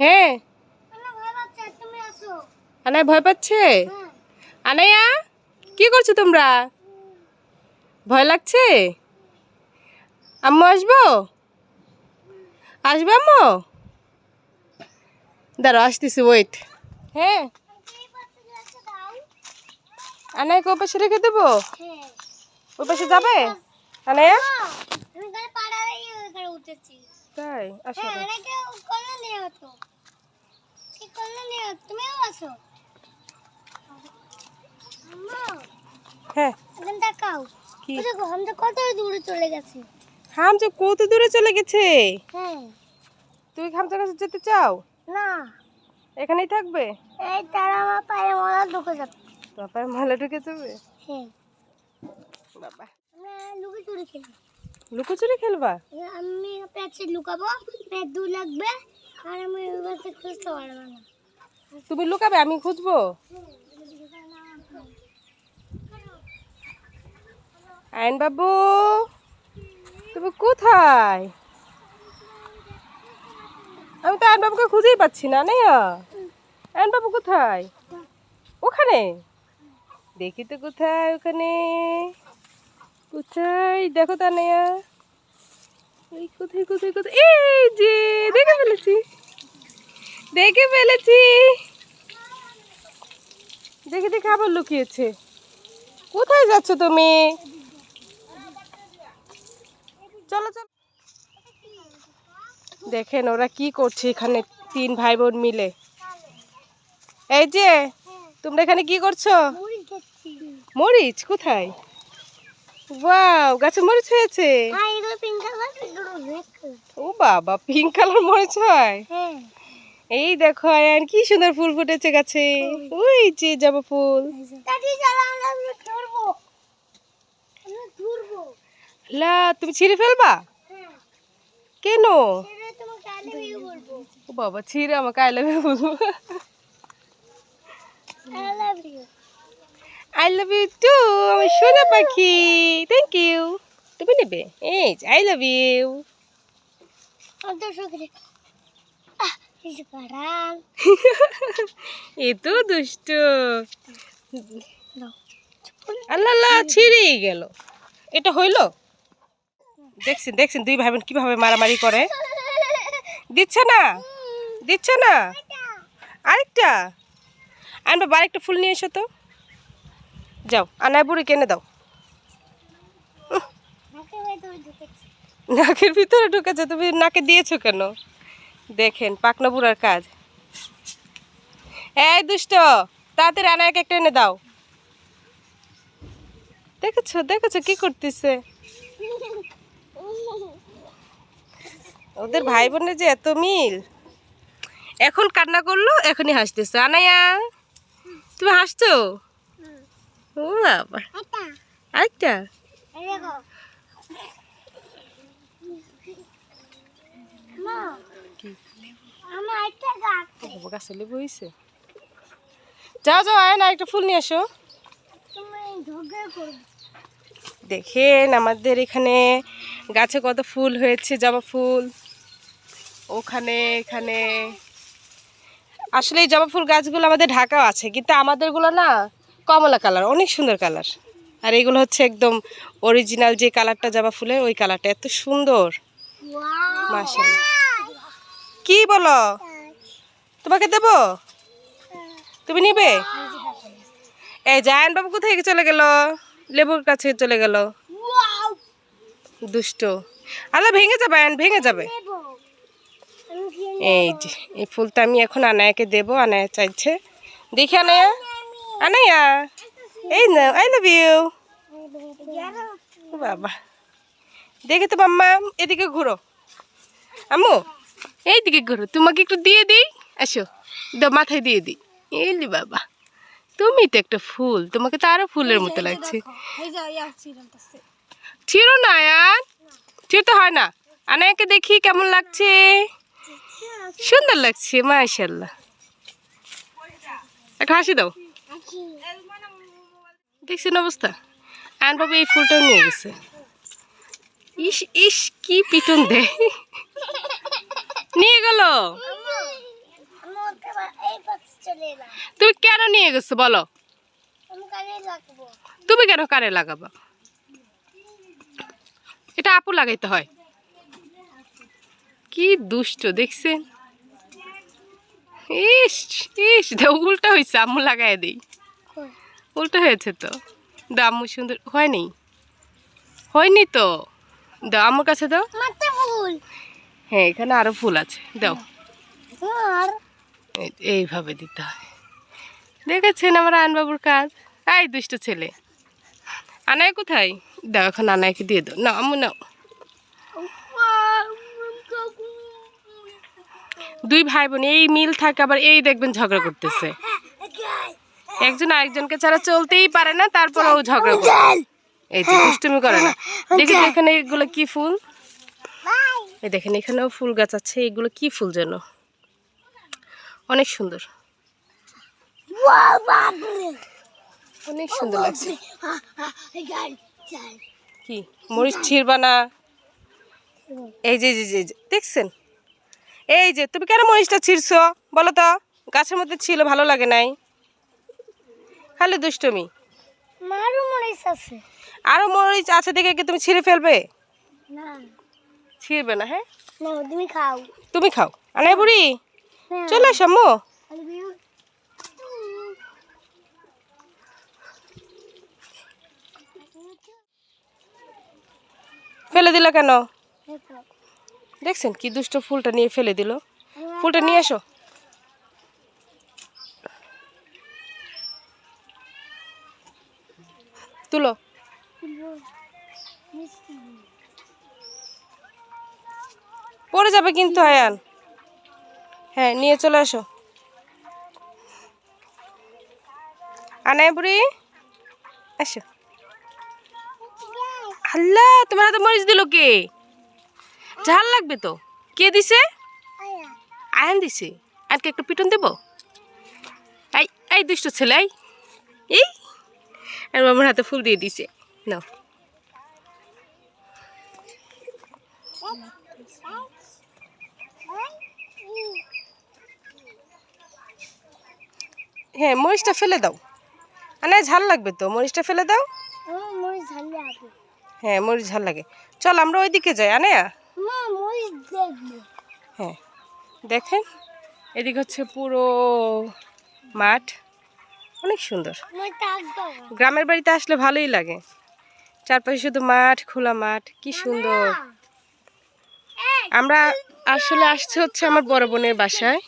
হ্যাঁ আনায়া ভয় পাচ্ছে। আনায়া কি করছো তোমরা? ভয় লাগছে? আম্মু আসবো? আসবে আম্মু? দাঁড়াও আসতেছি, ওয়েট। হ্যাঁ আনায়াকে ও পাশে রেখে দেবো? ওই পাশে যাবে আনায়া? তাই আসো। হ্যাঁ কত দূরে চলে গেছে। হামজা কত দূরে চলে গেছে? তুই হামজার কাছে যেতে চাও না, এখানেই থাকবে? এই তারা আমার পায়ে মালা ঢুকে যাবে। তোর পায়ে মালা ঢুকে যাবে? হ্যাঁ বাবা আমরা লুকোচুরি খেলি। লুকোচুরি খেলবা? আমি পেছে লুকাবো, পেট দূর লাগবে আর আমি ওইভাবে খুঁজতে পারবো না। তুমি লুকাবে, আমি খুঁজবো? আয়ন বাবু তুমি কোথায়? আমি তো আয়ন বাবুকে খুঁজেই পাচ্ছি না। নাইয়া আয়ন বাবু কোথায়? ওখানে দেখি তো, কোথায় ওখানে? কোথায় দেখো তা নাইয়া, এই কোথায় কোথায় কোথায়? এই যে দেখে ফেলেছি, দেখে ফেলেছি। দেখে দেখে আবার লুকিয়েছে। কোথায় যাচ্ছ তুমি? চলো চলো। দেখেন ওরা কি করছে এখানে, 3 ভাই বোন মিলে। এই যে তোমরা এখানে কি করছো? মরিচ কোথায়? ওয়াও, গাছে মরিচ হয়েছে। ও বাবা, পিঙ্ক কালার মরিচ হয়? এই দেখো আয়ান, কি সুন্দর ফুল ফুটেছে গাছে। ওই যে জবা ফুল। লা তুমি ছিঁড়ে ফেলবা? কেন? ও বাবা, ছিঁড়ে আমাকে আই লাভ ইউ বলবো? আই লাভ ইউ টু আমার সোনা পাখি। Thank you. তুমি নেবে? এই আই লাভ ইউ। এ তো দুষ্ট। আল্লাহ আল্লাহ, ছিঁড়েই গেল। এটা হইলো? দেখছেন দেখছেন 2 ভাই বোন কিভাবে মারামারি করে। দিচ্ছে না, দিচ্ছে না। আরেকটা আনবা, আরেকটা ফুল নিয়ে এসো তো। যাও আনায় বুড়ি কেনে দাও। নাকের ভিতরে ঢুকেছে, তুমি নাকে দিয়েছো কেন? দেখেন পাকনা বুড়ার কাজ। এই দুষ্ট, তাড়াতাড়ি আনায়াকে একটা এনে দাও। দেখেছো দেখেছো কি করতেছে? ওদের ভাই বোনের যে এত মিল। এখন কান্না করলো, এখনই হাসতেছে। আনায়া তুমি হাসছো? ও বাবা, আরেকটা। গাছে লেবু হয়েছে। যাও যাও আয় না, একটা ফুল নিয়ে আসো। দেখেন আমাদের এখানে গাছে কত ফুল হয়েছে, জবা ফুল। ওখানে এখানে আসলে এই জবা ফুল গাছগুলো আমাদের ঢাকাও আছে, কিন্তু আমাদেরগুলো না কমলা কালার, অনেক সুন্দর কালার। আর এগুলো হচ্ছে একদম অরিজিনাল যে কালারটা জবা ফুলের, ওই কালারটা এত সুন্দর। মাশাআল্লাহ। কি বলো? তোমাকে দেব? তুমি নিবে? এই জায়ান বাবু কোথায় চলে গেল? লেবুর কাছে চলে গেল। দুষ্ট। আল্লাহ ভেঙে যাবে, ভেঙে যাবে। এই যে এই ফুলটা আমি এখন আনায়াকে দেব। আনায়া চাইছে, দেখি আনায়া। আনায়া এই না, আই লাভ ইউ। বাবা দেখে তো মাম্মা, এদিকে ঘুরো। আম্মু এইদিকে ঘুরো, তোমাকে একটু দিয়ে দিই। আসো মাথায় দিয়ে দিই। এলি বাবা, তুমি তো একটা ফুল, তোমাকে তো আরো ফুলের মতো লাগছে। ছিড়ো না আয়ান, ছিড়তে হয় না। আনায়াকে দেখি কেমন লাগছে। সুন্দর লাগছে মাশাআল্লাহ। একটা হাসি দাও। দেখছেন অবস্থা? আয়ন বাবু এই ফুলটাও নিয়ে গেছে। ইস ইস কি পিটন দেয়। নিয়ে বলো আমি ওকে এই পাশে চলে এলাম। তুমি কেন নিয়ে গেছো বলো? আমি কানে রাখবো। তুমি কেন কানে লাগাবা? এটা আপু লাগাইতে হয়। কি দুষ্ট দেখছেন? ইস ইস, উল্টা হয়েছে, আম্মু লাগাই দিই। উল্টো হয়েছে তো। দাও আম্মু, সুন্দর হয়নি, হয়নি তো। দাও আম্মুর কাছে দাও। মাথা ফুল। হ্যাঁ, এখানে আরো ফুল আছে, দাও। আর এইভাবে দিতে হয়। দেখেছেন আমার আয়নবাবুর কাজ? এই দুষ্ট ছেলে, আনায় কোথায়? দাও এখন আনায়কে দিয়ে দাও। না আম্মু নাও। দুই ভাই বোন এই মিল থাকে, আবার এই দেখবেন ঝগড়া করতেছে। একজন আরেকজনকে ছাড়া চলতেই পারে না, তারপরেও ঝগড়া করে। এই যে দুষ্টুমি করে না। দেখি তো এখানে এগুলো কি ফুল? এই দেখেন এখানেও ফুল গাছ আছে। এগুলো কি ফুল যেন, অনেক সুন্দর, অনেক সুন্দর লাগছে। কি মরিচ ছিড়বা না? এই যে দেখছেন, এই যে তুমি কেন মরিচটা ছিড়ছো বলো তো? গাছের মধ্যে ছিল, ভালো লাগে নাই, খালি দুষ্টুমি। মারু মরিচ আছে। আরো মরিচ আছে দেখে কি তুমি ছিঁড়ে ফেলবে? না ছিঁড়বে না। হ্যাঁ, না তুমি খাও। তুমি খাও। আনাই বুড়ি চলে এসো আম্মু। ফেলে দিলা কেন? দেখছেন কি দুষ্ট, ফুলটা নিয়ে ফেলে দিল। ফুলটা নিয়ে এসো। তুলো। পড়ে যাবে কিন্তু আয়ান। হ্যাঁ, নিয়ে চলে আসো। আনাই বুড়ি আসো। আল্লাহ, তোমার হাতে মরিচ দিল কে? ঝাল লাগবে তো। কে দিছে? আয়ান দিছে। আজকে একটু পিটন দেবো। এই এই দুষ্ট ছেলে, এই আর আমার হাতে ফুল দিয়ে দিছে। নাও। হ্যাঁ, মরিচটা ফেলে দাও। আনে ঝাল লাগবে তো, মরিচটা ফেলে দাও। মরিচ ঝাল লাগে। হ্যাঁ, মরিচ ঝাল লাগে। চল আমরা ওইদিকে যাই। আনে মরিচ দেখবো। হ্যাঁ, দেখেন এদিকে হচ্ছে পুরো মাঠ, অনেক সুন্দর। গ্রামের বাড়িতে আসলে ভালোই লাগে। চারপাশে শুধু মাঠ, খোলা মাঠ, কি সুন্দর। আমরা আসলে আসছে হচ্ছে আমার বড় বোনের বাসায়।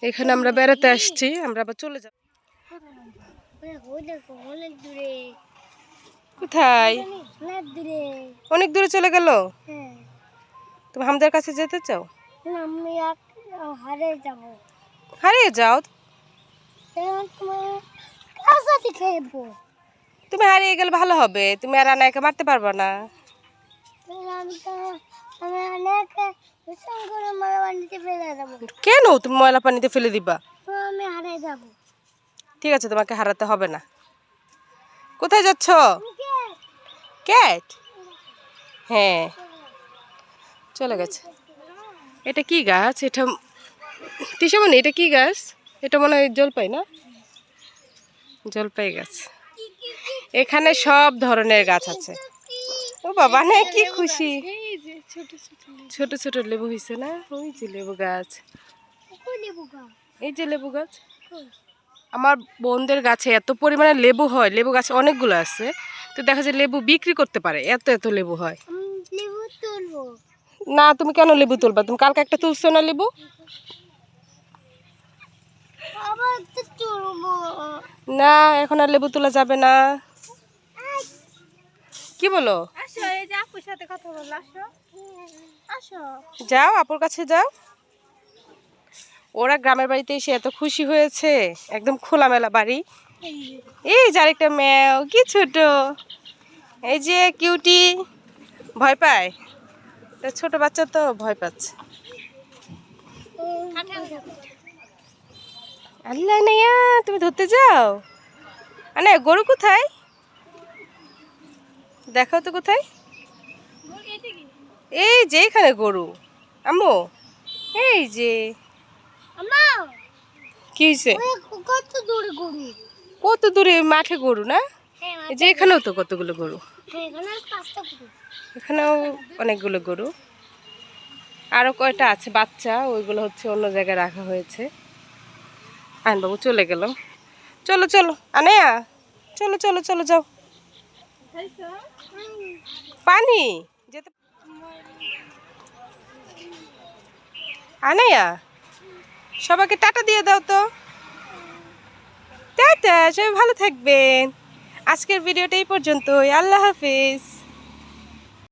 এখানে আমরা বেড়াতে আসছি, আমরা আবার চলে যাব। কোথায়? অনেক দূরে চলে গেল। তুমি হামদার কাছে যেতে চাও? হারিয়ে যাও। তুমি হারিয়ে গেলে ভালো হবে, তুমি আর আনায়কে মারতে পারবে না। কেন তুমি ময়লা পানিতে ফেলে দিবা? ঠিক আছে, তোমাকে হারাতে হবে না। কোথায় যাচ্ছ? ক্যাট? হ্যাঁ, চলে গেছে। এটা কি গাছ? এটা তিশামণি, এটা কি গাছ? এটা মনে হয় জলপাই না? জলপাই গাছ। এখানে সব ধরনের গাছ আছে। ও বাবা, না কি খুশি। ছোট ছোট লেবু হয়েছে না? ওই যে লেবু গাছ, এই যে লেবু গাছ। আমার বোনদের গাছে এত পরিমাণে লেবু হয়, লেবু গাছে অনেকগুলো আছে। তো দেখা যায় লেবু বিক্রি করতে পারে, এত এত লেবু হয়। না, তুমি কেন লেবু তুলবা? তুমি কালকে একটা তুলছো না লেবু? না, এখন আর লেবু তোলা যাবে না। কি বলো? যাও, আপুর কাছে যাও। ওরা গ্রামের বাড়িতে এসে এত খুশি হয়েছে, একদম খোলামেলা বাড়ি। এই যে আরেকটা ম্যাও, কি ছোট, এই যে কিউটি, ভয় পায়। ছোট বাচ্চা তো ভয় পাচ্ছে। আল্লাহ নাইয়া, তুমি ধরতে যাও? আরে গরু কোথায়? দেখাও তো কোথায়। এই যে এখানে গরু। আম্মু এই যে আম্মা কি হয়েছে? কত দূরে গরু? কত দূরে? মাঠে গরু না? হ্যাঁ এই যে এখানেও তো কতগুলো গরু, এখানে 5টা গরু। এখানেও অনেকগুলো গরু। আরো কয়টা আছে বাচ্চা, ওইগুলো হচ্ছে অন্য জায়গায় রাখা হয়েছে। আইনবাবু চলে গেল। চলো চলো আনায়া, চলো চলো চলো যাও। পানি যেতে আনায়া, সবাইকে টাটা দিয়ে দাও তো। টাটা, সবাই ভালো থাকবেন। আজকের ভিডিওটা এই পর্যন্তই। আল্লাহ হাফিজ।